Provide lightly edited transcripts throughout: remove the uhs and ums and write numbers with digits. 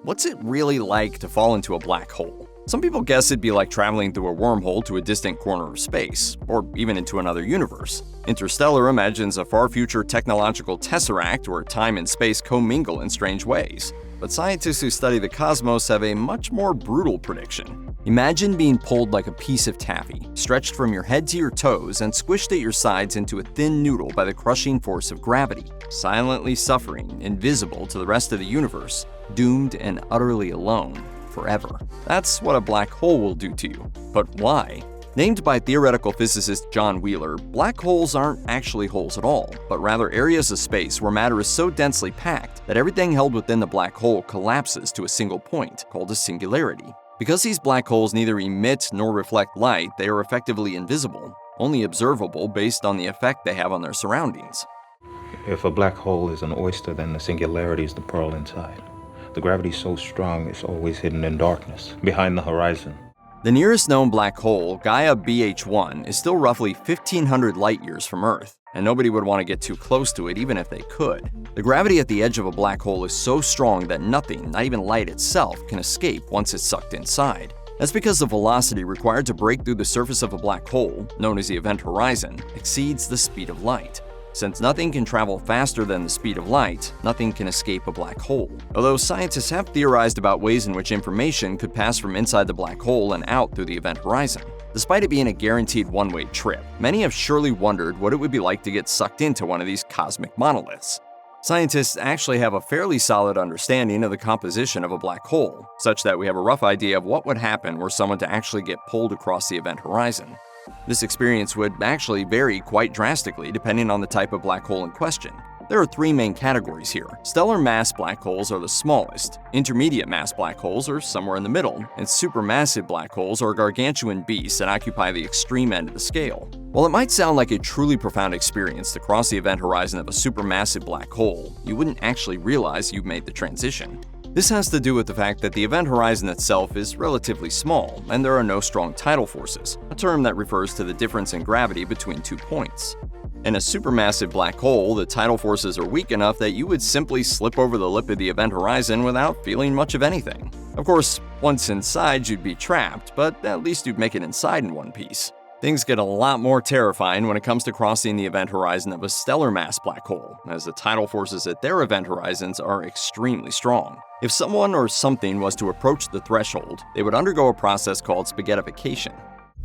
What's it really like to fall into a black hole? Some people guess it'd be like traveling through a wormhole to a distant corner of space, or even into another universe. Interstellar imagines a far future technological tesseract where time and space commingle in strange ways. But scientists who study the cosmos have a much more brutal prediction. Imagine being pulled like a piece of taffy, stretched from your head to your toes and squished at your sides into a thin noodle by the crushing force of gravity, silently suffering, invisible to the rest of the universe, doomed and utterly alone, forever. That's what a black hole will do to you. But why? Named by theoretical physicist John Wheeler, black holes aren't actually holes at all, but rather areas of space where matter is so densely packed that everything held within the black hole collapses to a single point, called a singularity. Because these black holes neither emit nor reflect light, they are effectively invisible, only observable based on the effect they have on their surroundings. If a black hole is an oyster, then the singularity is the pearl inside. The gravity is so strong, it's always hidden in darkness, behind the horizon. The nearest known black hole, Gaia BH1, is still roughly 1,500 light-years from Earth, and nobody would want to get too close to it even if they could. The gravity at the edge of a black hole is so strong that nothing, not even light itself, can escape once it's sucked inside. That's because the velocity required to break through the surface of a black hole, known as the event horizon, exceeds the speed of light. Since nothing can travel faster than the speed of light, nothing can escape a black hole. Although scientists have theorized about ways in which information could pass from inside the black hole and out through the event horizon. Despite it being a guaranteed one-way trip, many have surely wondered what it would be like to get sucked into one of these cosmic monoliths. Scientists actually have a fairly solid understanding of the composition of a black hole, such that we have a rough idea of what would happen were someone to actually get pulled across the event horizon. This experience would actually vary quite drastically depending on the type of black hole in question. There are three main categories here. Stellar mass black holes are the smallest, intermediate mass black holes are somewhere in the middle, and supermassive black holes are gargantuan beasts that occupy the extreme end of the scale. While it might sound like a truly profound experience to cross the event horizon of a supermassive black hole, you wouldn't actually realize you've made the transition. This has to do with the fact that the event horizon itself is relatively small, and there are no strong tidal forces, a term that refers to the difference in gravity between 2 points. In a supermassive black hole, the tidal forces are weak enough that you would simply slip over the lip of the event horizon without feeling much of anything. Of course, once inside, you'd be trapped, but at least you'd make it inside in one piece. Things get a lot more terrifying when it comes to crossing the event horizon of a stellar mass black hole, as the tidal forces at their event horizons are extremely strong. If someone or something was to approach the threshold, they would undergo a process called spaghettification.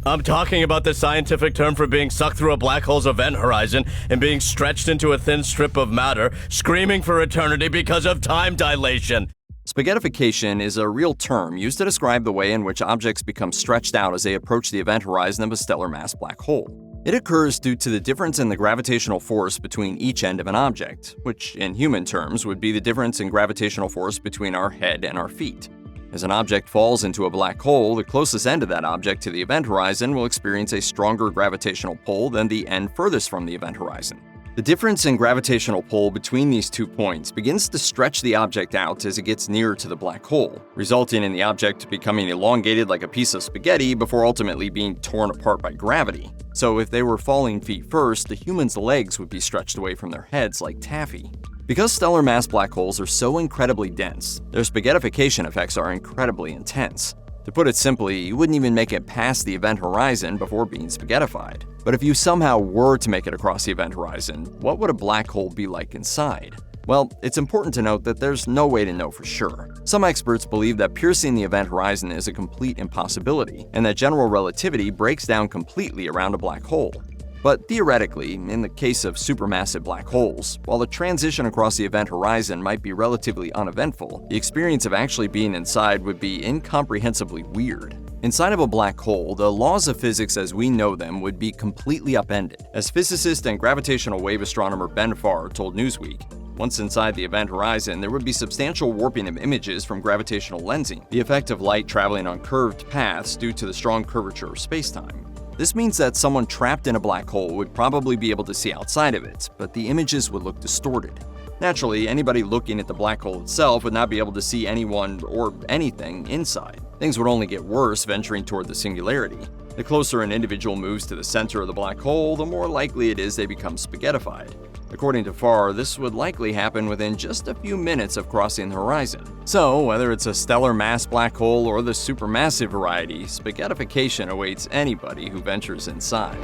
I'm talking about the scientific term for being sucked through a black hole's event horizon and being stretched into a thin strip of matter, screaming for eternity because of time dilation. Spaghettification is a real term used to describe the way in which objects become stretched out as they approach the event horizon of a stellar mass black hole. It occurs due to the difference in the gravitational force between each end of an object, which in human terms would be the difference in gravitational force between our head and our feet. As an object falls into a black hole, the closest end of that object to the event horizon will experience a stronger gravitational pull than the end furthest from the event horizon. The difference in gravitational pull between these 2 points begins to stretch the object out as it gets nearer to the black hole, resulting in the object becoming elongated like a piece of spaghetti before ultimately being torn apart by gravity. So if they were falling feet first, the human's legs would be stretched away from their heads like taffy. Because stellar mass black holes are so incredibly dense, their spaghettification effects are incredibly intense. To put it simply, you wouldn't even make it past the event horizon before being spaghettified. But if you somehow were to make it across the event horizon, what would a black hole be like inside? Well, it's important to note that there's no way to know for sure. Some experts believe that piercing the event horizon is a complete impossibility, and that general relativity breaks down completely around a black hole. But theoretically, in the case of supermassive black holes, while the transition across the event horizon might be relatively uneventful, the experience of actually being inside would be incomprehensibly weird. Inside of a black hole, the laws of physics as we know them would be completely upended. As physicist and gravitational wave astronomer Bensch told Newsweek, once inside the event horizon, there would be substantial warping of images from gravitational lensing, the effect of light traveling on curved paths due to the strong curvature of spacetime. This means that someone trapped in a black hole would probably be able to see outside of it, but the images would look distorted. Naturally, anybody looking at the black hole itself would not be able to see anyone or anything inside. Things would only get worse venturing toward the singularity. The closer an individual moves to the center of the black hole, the more likely it is they become spaghettified. According to Farr, this would likely happen within just a few minutes of crossing the horizon. So, whether it's a stellar mass black hole or the supermassive variety, spaghettification awaits anybody who ventures inside.